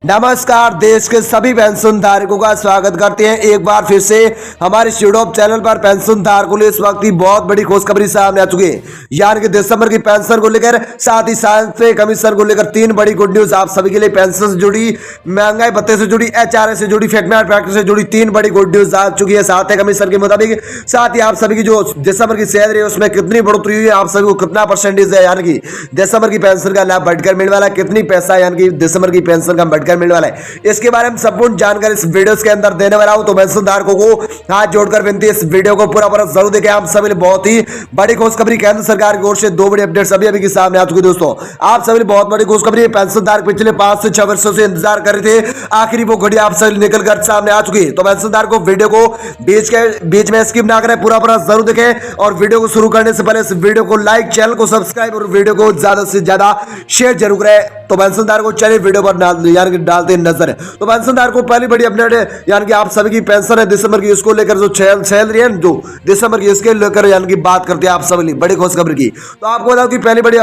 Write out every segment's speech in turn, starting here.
नमस्कार। देश के सभी पेंशन धारकों का स्वागत करते हैं एक बार फिर से हमारे यूट्यूब चैनल पर। पेंशन धारकों के लिए इस वक्त की बहुत बड़ी खुशखबरी सामने आ चुकी है, यानी कि दिसंबर की पेंशन को लेकर, साथ ही साथ पे कमीशन को लेकर तीन बड़ी गुड न्यूज आप सभी के लिए। पेंशन से जुड़ी, महंगाई भत्ते से जुड़ी, HRA से जुड़ी, फैक्टर से जुड़ी तीन बड़ी गुड न्यूज आ चुकी है। साथ ही कमीशन के मुताबिक, साथ ही आप सभी की जो दिसंबर की सैलरी है उसमें कितनी बढ़ोतरी हुई है, आप सभी को कितना परसेंटेज है, यानी कि दिसंबर की पेंशन का लाभ बढ़कर मिलने वाला, कितनी पैसा यानी कि दिसंबर की पेंशन का बढ़कर मिलने वाला है, इसके बारे में संपूर्ण जानकारी इस वीडियो के अंदर देने वाला हूं। तो पेंशन धारकों को हाथ जोड़कर विनती है, इस वीडियो को पूरा जरूर देखें। आप सभी बहुत ही बड़ी खुशखबरी केंद्र सरकार की ओर से दो बड़ी अपडेट्स अभी के सामने आ चुकी है। दोस्तों आप सभी बहुत बड़ी खुशखबरी है, पेंशन धारक पिछले 5 से 6 वर्षों से इंतजार कर रहे थे, आखिरी वो घड़ी आप सभी निकल कर सामने आ चुकी है। तो पेंशन धारकों वीडियो को बीच में स्किप ना करें, पूरा जरूर देखें। और वीडियो को शुरू करने से पहले इस वीडियो को लाइक, चैनल को सब्सक्राइब और वीडियो को ज्यादा से ज्यादा शेयर जरूर करें। तो पेंशनदार को चलिए वीडियो पर यानी कि डालते हैं नजर। तो पेंशनदार को पहली बड़ी अपडेट है, यानी कि आप सभी की पेंशन है दिसंबर की, उसको लेकर जो सैलरी है जो दिसंबर की, इसके लेकर यानी कि बात करते हैं आप सभी बड़ी खुशखबरी की। तो आपको बताओ कि पहली बड़ी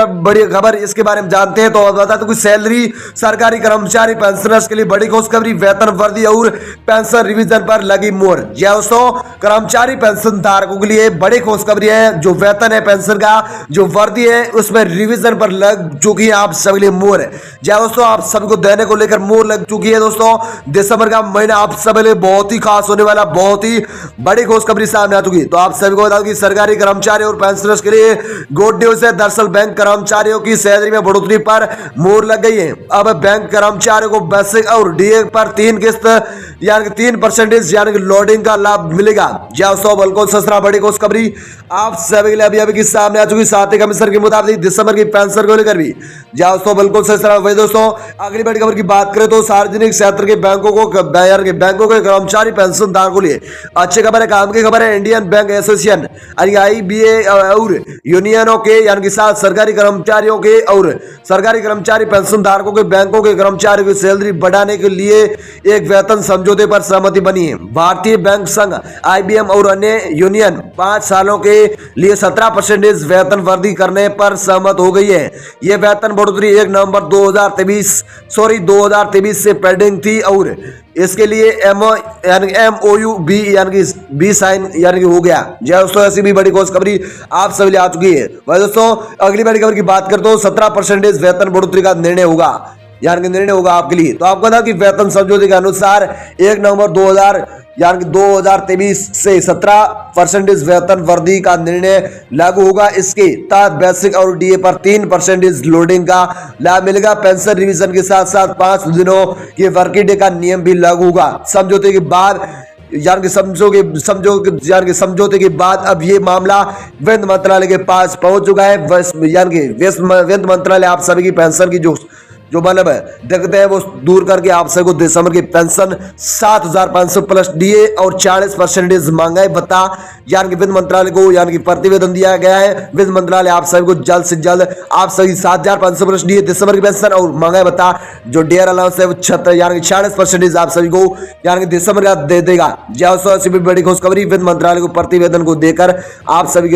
खबर इसके बारे में जानते हैं। तो बता दो कि सैलरी सरकारी कर्मचारी पेंशनर्स के लिए बड़ी खुशखबरी, वेतन वृद्धि और पेंशन रिवीजन पर लगी मोहर। दोस्तों कर्मचारी पेंशन धारकों के लिए बड़ी खुशखबरी है, जो वेतन है पेंशन का जो वृद्धि है उसमें रिवीजन पर लग चुकी है आप सभी लिए मोहर। दोस्तों आप सभी को देने को लेकर मोहर लग चुकी है। दोस्तों दिसंबर का महीना आप सभी लिए बहुत ही खास होने वाला, बहुत ही बड़ी खुशखबरी सामने आ चुकी है। तो आप सभी को बता दूं कि सरकारी कर्मचारी और पेंशनर्स के लिए गुड न्यूज है। दरअसल बैंक कर्मचारियों की सैलरी में बढ़ोतरी पर मोहर लग गई है। अब बैंक कर्मचारियों को बेसिक और डीए पर 3 किस्त यानी कि 3% यानी कि लोडिंग का लाभ मिलेगा। दोस्तों बिल्कुल सस्ता बड़ी खुशखबरी आप सभी के लिए अभी की सामने आ चुकी। साथ ही कमीशन के मुताबिक दिसंबर की पेंशन को लेकर भी दोस्तों बिल्कुल सस्ता। वही दोस्तों अगली बड़ी खबर की बात करें तो सार्वजनिक क्षेत्र के बैंकों के कर्मचारी पेंशन धारकों के लिए अच्छी खबर है, काम की खबर है। इंडियन बैंक एसोसिएशन IBA और यूनियनों के यानी कि साथ सरकारी कर्मचारियों के और सरकारी कर्मचारी पेंशन धारकों के बैंकों के कर्मचारियों की सैलरी बढ़ाने के लिए एक वेतन समझौते पर सहमति बनी है। भारतीय बैंक संघ IBM और अन्य यूनियन 5 सालों के लिए 17% वेतन वृद्धि करने पर सहमत हो गई है। यह वेतन बढ़ोतरी 1 नवंबर 2023 से पेंडिंग थी और इसके लिए MOU भी साइन यानी कि हो गया। दोस्तों ऐसी भी बड़ी खुशखबरी आप सभी लिए आ चुकी है। वह दोस्तों अगली बड़ी खबर की बात करते हो 17% वेतन बढ़ोतरी का निर्णय होगा, यानी कि निर्णय होगा आपके लिए। तो आपको बता कि वेतन समझौते के अनुसार 1 नवंबर 2023 से 17% वेतन वृद्धि का निर्णय लागू होगा। इसके तहत बेसिक और डीए पर 3% लोडिंग का लाभ मिलेगा। पेंशन रिवीजन के साथ साथ 5 दिनों के वर्किंग डे का नियम भी लागू होगा। समझौते के बाद यानी कि समझौते के बाद अब ये मामला वित्त मंत्रालय के पास पहुंच चुका है। यानी कि वित्त मंत्रालय आप सभी की पेंशन की जो मतलब है देखते हैं वो दूर करके आप सभी को दिसंबर की पेंशन 7,500 प्लस डीए और 40% महंगाई भत्ता यानी कि वित्त मंत्रालय को यानी कि प्रतिवेदन दिया गया है। वित्त मंत्रालय आप सभी को जल्द से जल्द आप सभी 7,500 प्लस डीए दिसंबर की पेंशन और महंगाई भत्ता जो डियर अलाउंस है वो 40% आप सभी को यानी कि दिसंबर का दे देगा। ऐसी भी बड़ी खुशखबरी वित्त मंत्रालय को प्रतिवेदन को देकर आप सभी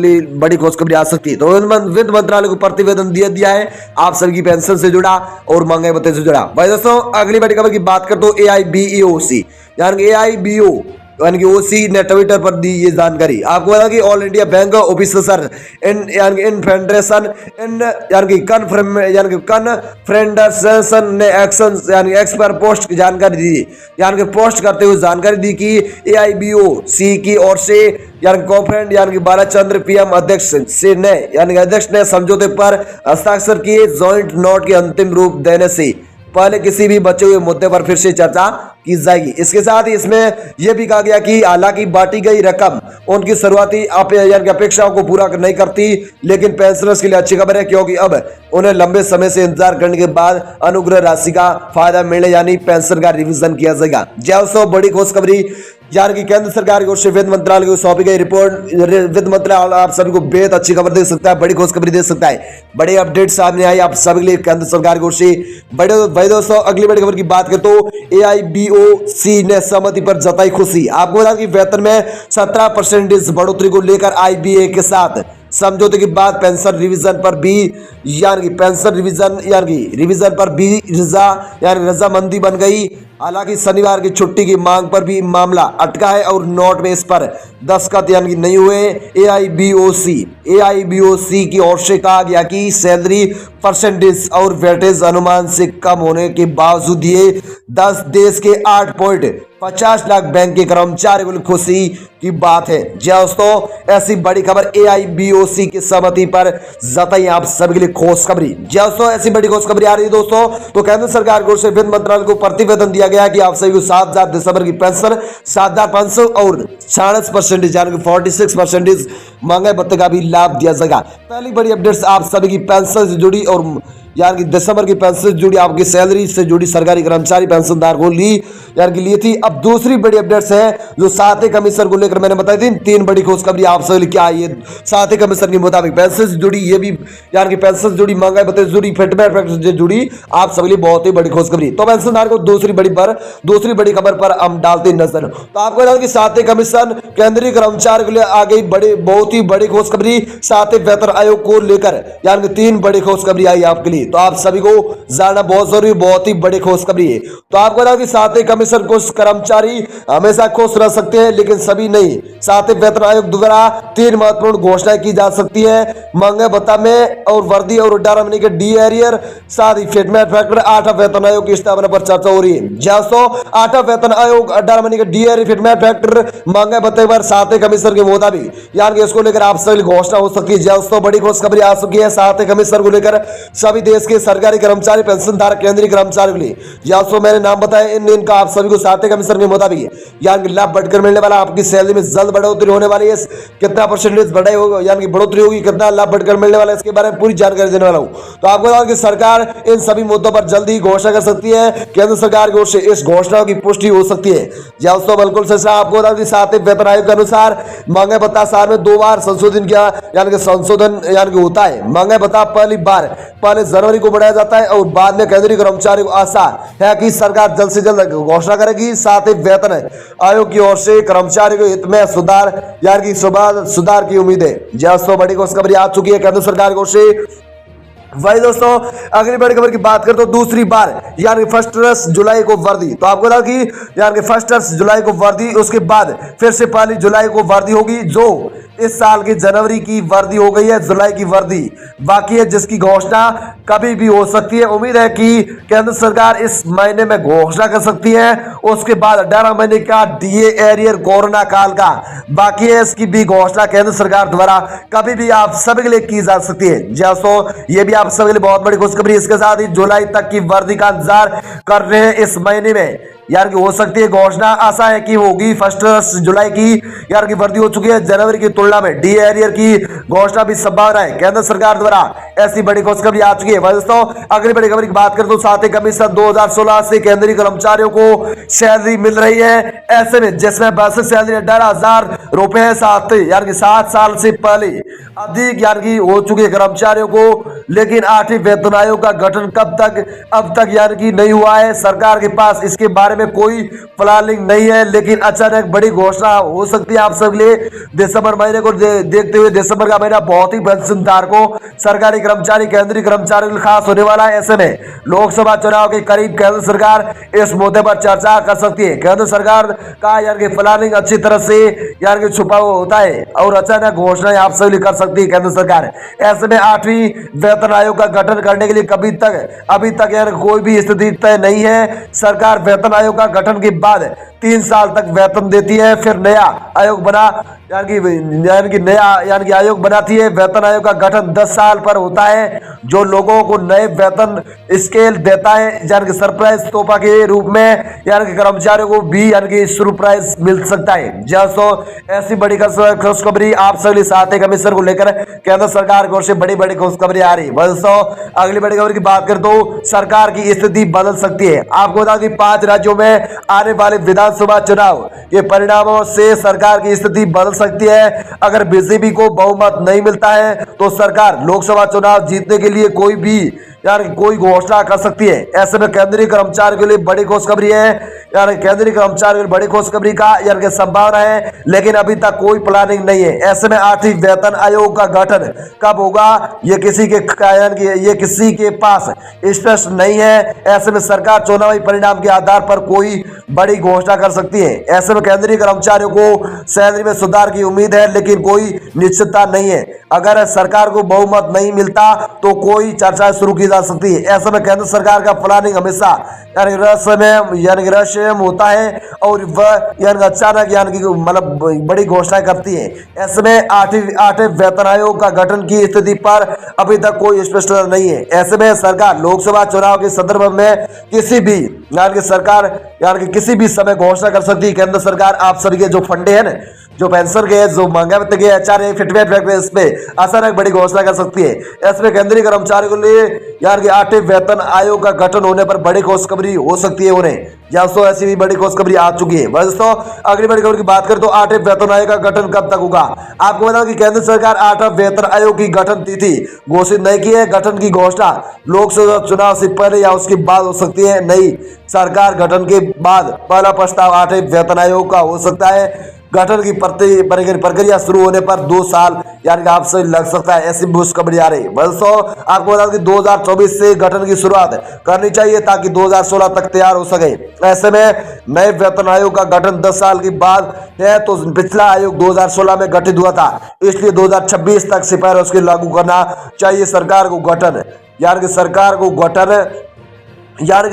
लिए बड़ी खुशखबरी आ सकती है। तो वित्त मंत्रालय को प्रतिवेदन दिया है आप सभी की पेंशन से जुड़ा और महंगाई भत्ते से जुड़ा। भाई दोस्तों अगली बड़ी खबर की बात करते हो AIBOC यानी कि AIBO यानी कि OC ने ट्विटर पर दी ये जानकारी। आपको बता कि all India bank officer in federation यानी कि कन्फ्रेंडेशन ने एक्स पर पोस्ट की जानकारी दी, यानी कि पोस्ट करते हुए जानकारी दी कि AIBOC की ओर से यानी कॉन्फ्रेंड यानी कि बालाचंद्र PM अध्यक्ष ने समझौते पर हस्ताक्षर किए। जॉइंट नोट के अंतिम रूप देने से पहले किसी भी बचे हुए मुद्दे पर फिर से चर्चा की जाएगी। इसके साथ ही इसमें यह भी कहा गया कि हालांकि बांटी गई रकम उनकी शुरुआती अपेक्षाओं को पूरा नहीं करती, लेकिन पेंशनर्स के लिए अच्छी खबर है क्योंकि अब उन्हें लंबे समय से इंतजार करने के बाद अनुग्रह राशि का फायदा मिलने यानी पेंशन का रिवीजन किया जाएगा। दोस्तों बड़ी खुशखबरी यानी कि केंद्र सरकार की ओर से वित्त मंत्रालय को सौंपी गई रिपोर्ट, वित्त मंत्रालय आप सभी को बेहद अच्छी खबर दे सकता है, बड़ी खुशखबरी दे सकता है। बड़ी अपडेट सामने आई आप सभी के लिए केंद्र सरकार की ओर से। भाई दोस्तों अगली बड़ी खबर की बात करें तो AIBOC ने सहमति पर जताई खुशी। आपको बता कि वेतन में 17% बढ़ोतरी को लेकर IBA के साथ समझौते के बाद पेंशन रिवीजन पर भी यानी पेंशन रिवीजन पर भी रजामंदी बन गई। हालांकि शनिवार की छुट्टी की मांग पर भी मामला अटका है और नोट में इस पर दस्तखत यानी नहीं हुए। एआईबीओसी की ओर से कहा गया कि सैलरी परसेंटेज और वेटेज अनुमान से कम होने के बावजूद ये 10 देश के 8.50 लाख बैंक के कर्मचारियों के लिए खुशी की बात है। जी दोस्तों, ऐसी बड़ी खबर एआईबीओसी की सहमति पर जताई आप सभी के लिए खुशखबरी। जी दोस्तों, ऐसी बड़ी खुशखबरी आ रही है दोस्तों। तो केंद्र सरकार की ओर से वित्त मंत्रालय को प्रतिवेदन दिया गया कि आप सभी को 7,000 दिसंबर की पेंशन 7,500 और 46% यानी कि 46% महंगाई भत्ते का भी लाभ दिया जाएगा। पहली बड़ी अपडेट्स आप सभी की पेंशन से जुड़ी और यानी कि दिसंबर की पेंशन से जुड़ी, आपकी सैलरी से जुड़ी सरकारी कर्मचारी पेंशनदार को ली थी। अब दूसरी बड़ी अपडेट्स है जो 7वें कमीशन को लेकर मैंने बताई थी। 3 बड़ी खुशखबरी आप सभी क्या है। 7वें कमीशन के मुताबिक पेंशन से जुड़ी, ये भी यानी कि पेंशन से जुड़ी, महंगाई भत्ते से जुड़ी, फिटमेंट फैक्टर से जुड़ी आप सभी बहुत ही बड़ी खुशखबरी। तो पेंशनदार को दूसरी बड़ी खबर पर हम डालते नजर। तो आपको बता दें कि 7वें कमीशन केंद्रीय कर्मचारी के लिए आ गई बहुत ही बड़ी खुशखबरी। 7वें वेतन आयोग को लेकर यानी कि 3 बड़ी खुशखबरी आई आपके लिए। तो आप सभी को जानना बहुत जरूरी, बहुत ही बड़ी खुशखबरी है। तो आपको बता दें कि 7वें कमीशन को कर्मचारी हमेशा खुश रह सकते हैं, लेकिन सभी नहीं। 7वें वेतन आयोग द्वारा 3 महत्वपूर्ण घोषणाएं की जा सकती है। महंगाई भत्ता में और वर्दी और 18 महीने के डी एरियर, साथ ही फिटमेंट फैक्टर। 8वां वेतन आयोग की स्थापना पर चर्चा हो रही है। दोस्तों, 8वां वेतन आयोग 18 महीने के डी एरियर, फिटमेंट फैक्टर, महंगाई भत्ते पर 7वें कमीशन के मुताबिक यानी कि इसको लेकर आप सभी घोषणा हो सकती है। दोस्तों, बड़ी खुशखबरी आ चुकी है 7वें कमीशन को लेकर सभी देश के सरकारी कर्मचारी पेंशनधारक केंद्रीय कर्मचारियों के लिए। दोस्तों, मैंने नाम बताया इनका आप सभी को 7वें कमीशन के मुताबिक यानी कि लाभ बढ़कर मिलने वाला, आपकी सैलरी में जल्द बढ़ोतरी होने वाली है। कितना परसेंटेज बढ़ाई होगी यानी कि बढ़ोतरी होगी, कितना लाभ बढ़कर मिलने वाला है, इसके बारे में पूरी जानकारी देने वाला हूं। तो आपको बता दें कि सरकार इन सभी मुद्दों पर जल्दी ही घोषणा कर सकती है। केंद्र सरकार की ओर से इस घोषणा की पुष्टि हो सकती है। दोस्तों, बिल्कुल सच। आपको बता दें कि 7वें वेतन आयोग के अनुसार महंगाई भत्ता साल में 2 बार संशोधन होता है। महंगाई भत्ता पहले जनवरी को बढ़ाया जाता है और बाद में केंद्रीय कर्मचारी को आशा है कि सरकार जल्द से जल्द घोषणा करेगी। 7वें वेतन आयोग की ओर से कर्मचारी के हित में सुधार की उम्मीद है। दोस्तों, बड़ी खुशखबरी आ चुकी है केंद्र सरकार की ओर से। वही दोस्तों, अगली बड़ी खबर की बात करें तो दूसरी बार यानी 1 जुलाई को वर्दी। तो आपको बता कि यानी 1 जुलाई को वर्दी, उसके बाद फिर से 1 जुलाई को वर्दी होगी, जो इस साल की जनवरी की वर्दी हो गई है। जुलाई की वर्दी बाकी है, जिसकी घोषणा कभी भी हो सकती है। उम्मीद है कि केंद्र सरकार इस महीने में घोषणा कर सकती है। उसके बाद 18 महीने का डीए एरियर कोरोना काल का बाकी है, इसकी भी घोषणा केंद्र सरकार द्वारा कभी भी आप सभी के लिए की जा सकती है। दोस्तों, ये भी आप सभी के लिए बहुत बड़ी खुशखबरी। इसके साथ ही जुलाई तक की वर्दी का इंतजार कर रहे हैं। इस महीने में यार हो सकती है घोषणा, आशा है कि होगी। 1 जुलाई की यार की वर्दी हो चुकी है। जनवरी की तुलना में डी एरियर की घोषणा भी संभावना है केंद्र सरकार द्वारा। ऐसी बड़ी खुशखबरी आ चुकी है। दोस्तों, अगली बड़ी खबर की बात करें तो 7वें कमीशन 2016 से केंद्रीय कर्मचारियों को सैलरी मिल रही है। ऐसे में जिसमें बेसिक सैलरी 18,000 रुपए है, 7 साल से पहले अधिक यानी कि हो चुके कर्मचारियों को। लेकिन 8वें वेतन आयोग का गठन अब तक यानी कि नहीं हुआ है। सरकार के पास इसके बारे में कोई प्लानिंग नहीं है, लेकिन अचानक बड़ी घोषणा हो सकती है आप सब लिए। दिसंबर महीने को देखते हुए, दिसंबर का महीना बहुत ही पेंशनधारकों, सरकारी कर्मचारी, केंद्रीय कर्मचारी के लिए खास होने वाला है। ऐसे में लोकसभा चुनाव के करीब केंद्र सरकार इस मुद्दे पर चर्चा कर सकती है। केंद्र सरकार का यानी कि प्लानिंग अच्छी तरह से यानी कि छुपा होता है और अचानक घोषणा आप सभी कर सकती है केंद्र सरकार। ऐसे में 8वीं वेतन आयोग का गठन करने के लिए अभी तक यानी कोई भी स्थिति तय नहीं है। सरकार वेतन आयोग का गठन के बाद 3 साल तक वेतन देती है, फिर नया आयोग आयोग बनाती है। वेतन आयोग का गठन 10 साल पर होता है, जो लोगों को नए वेतन स्केल देता है यानी कि सरप्राइज तोहफा के रूप में। यानी कि कर्मचारियों को भी यानी कि सरप्राइज मिल सकता है। दोस्तों, ऐसी बड़ी खुशखबरी आप सभी 7वें कमीशन को लेकर केंद्र सरकार की ओर से बड़ी खुशखबरी आ रही है। दोस्तों, अगली बड़ी खबर की बात करें तो सरकार की स्थिति बदल सकती है। आपको बता दें 5 राज्यों में आने वाले विधानसभा चुनाव के परिणामों से सरकार की स्थिति बदल सकती है। अगर बीजेपी को बहुमत नहीं मिलता है तो सरकार लोकसभा चुनाव जीतने के लिए कोई भी यानी कोई घोषणा कर सकती है। ऐसे में केंद्रीय कर्मचारी के लिए बड़ी खुशखबरी है, यानी केंद्रीय कर्मचारी के लिए बड़ी खुशखबरी का यानी कि संभावना है, लेकिन अभी तक कोई प्लानिंग नहीं है। ऐसे में आर्थिक वेतन आयोग का गठन कब होगा ये किसी के पास स्पष्ट नहीं है। ऐसे में सरकार चुनावी परिणाम के आधार पर कोई बड़ी घोषणा कर सकती है। ऐसे में केंद्रीय कर्मचारियों को सैलरी में सुधार की उम्मीद है, लेकिन कोई निश्चितता नहीं है। अगर सरकार को बहुमत नहीं मिलता तो कोई चर्चा शुरू की जा सकती है। ऐसे में केंद्र सरकार का प्लानिंग हमेशा यानी रहस्य होता है और वह यानी अचानक यानी कि मतलब बड़ी घोषणा करती है। ऐसे में आठवें वेतन आयोग का गठन की स्थिति पर अभी तक कोई स्पष्टता नहीं है। ऐसे में सरकार लोकसभा चुनाव के संदर्भ में किसी भी किसी भी समय घोषणा कर सकती है। केंद्र सरकार आप सभी के जो फंडे हैं ना, जो पेंशन के, जो महंगा वित्त के, एचआरए, फिटमेट इस पे अचानक बड़ी घोषणा कर सकती है। इसमें केंद्रीय कर्मचारियों के लिए यार कि 8वें वेतन आयोग का गठन होने पर बड़ी खुशखबरी हो सकती है उन्हें, या तो ऐसी भी बड़ी खुशखबरी आ चुकी है। दोस्तों अगली बड़ी खबर की बात करें तो 8वें वेतन आयोग का गठन कब तक होगा। आपको बता कि केंद्र सरकार 8वें वेतन आयोग की गठन तिथि घोषित नहीं की है। गठन की घोषणा लोकसभा चुनाव से पहले या उसके बाद हो सकती है। नई सरकार गठन के बाद पहला प्रस्ताव 8वें वेतन आयोग का हो सकता है। गठन की प्रक्रिया शुरू होने पर 2 साल यानी आपसे लग सकता है, ऐसी खुशखबरी आ रही है। दोस्तों आपको बता दें कि 2024 से गठन की शुरुआत करनी चाहिए ताकि 2016 तक तैयार हो सके। ऐसे में नए वेतन आयोग का गठन 10 साल के बाद है, तो पिछला आयोग 2016 में गठित हुआ था, इसलिए 2026 तक सिपाही उसके लागू करना चाहिए। सरकार को गठन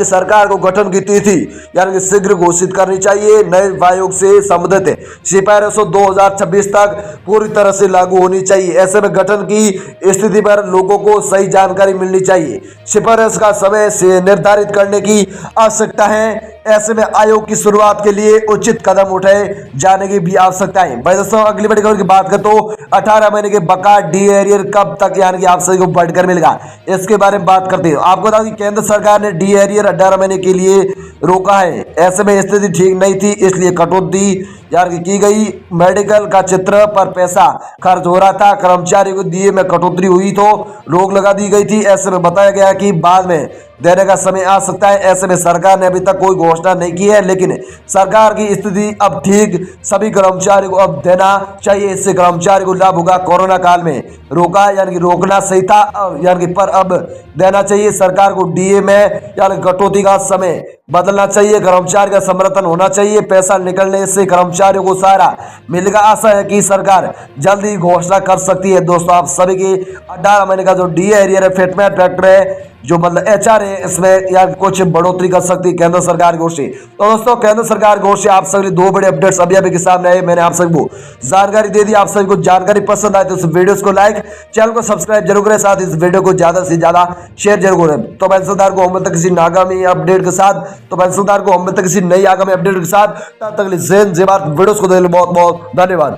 सरकार को गठन की तिथि यानी कि शीघ्र घोषित करनी चाहिए। नए आयोग से संबंधित सिफारिशों 2026 तक पूरी तरह से लागू होनी चाहिए। ऐसे में गठन की स्थिति पर लोगों को सही जानकारी मिलनी चाहिए। सिफारिश का समय से निर्धारित करने की आवश्यकता है। ऐसे में आयोग की शुरुआत के लिए उचित कदम उठाए जाने की भी आवश्यकता है। भाई दोस्तों अगली बड़ी खबर की बात करें तो 18 महीने के बकाया डी एरियर कब तक यानी कि आप सभी को बढ़कर मिलेगा, इसके बारे में बात करते हैं। आपको बता दें कि केंद्र सरकार ने डी एरियर 18 महीने के लिए रोका है। ऐसे में स्थिति ठीक नहीं थी, इसलिए कटौती की गई। मेडिकल का चित्र पर पैसा खर्च हो रहा था, कर्मचारी को दिए में कटौती हुई तो रोक लगा दी गई थी। ऐसे में बताया गया कि बाद में देने का समय आ सकता है। ऐसे में सरकार ने अभी तक कोई घोषणा नहीं की है, लेकिन सरकार की स्थिति अब ठीक सभी कर्मचारी को अब देना चाहिए। इससे कर्मचारी को लाभ होगा। कोरोना काल में रोका यानी कि रोकना सही था यानी कि पर अब देना चाहिए। सरकार को डीए में यानी कटौती का समय बदलना चाहिए। कर्मचारी का समर्थन होना चाहिए। पैसा निकलने से कर्मचारियों को सहारा मिलेगा। आशा है कि सरकार जल्द ही घोषणा कर सकती है। दोस्तों आप सभी की 18 महीने का जो डी एरियर है, फिटमेट फैक्टर है, जो मतलब एचआर है, इसमें या कुछ बढ़ोतरी कर सकती है केंद्र सरकार की ओर से। तो दोस्तों केंद्र सरकार की ओर से आप सभी 2 बड़े अपडेट्स अभी के सामने आए। मैंने आप सभी को जानकारी दे दी। आप सभी को जानकारी पसंद आए तो इस वीडियो को लाइक, चैनल को सब्सक्राइब जरूर करें, साथ इस वीडियो को ज्यादा से ज्यादा शेयर जरूर करें। तो पेंशनदार को हम तक किसी आगामी अपडेट के साथ किसी नई आगामी अपडेट के साथ, तब तक जय भारत। वीडियो को देखने बहुत बहुत धन्यवाद।